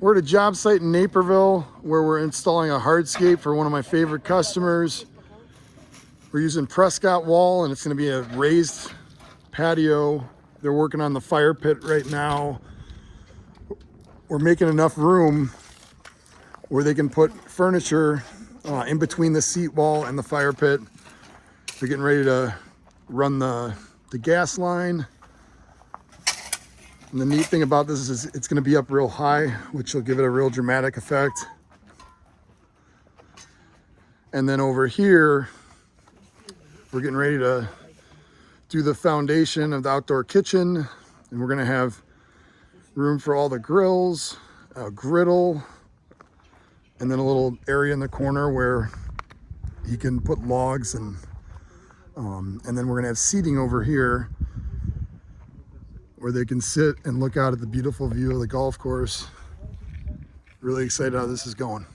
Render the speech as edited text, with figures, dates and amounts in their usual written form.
We're at a job site in Naperville where we're installing a hardscape for one of my favorite customers. We're using Prescott wall, and it's going to be a raised patio. They're working on the fire pit right now. We're making enough room where they can put furniture in between the seat wall and the fire pit. They're getting ready to run the gas line. And the neat thing about this is it's going to be up real high, which will give it a real dramatic effect. And then over here, we're getting ready to do the foundation of the outdoor kitchen. And we're going to have room for all the grills, a griddle, and then a little area in the corner where he can put logs and then we're going to have seating over here where they can sit and look out at the beautiful view of the golf course. Really excited how this is going.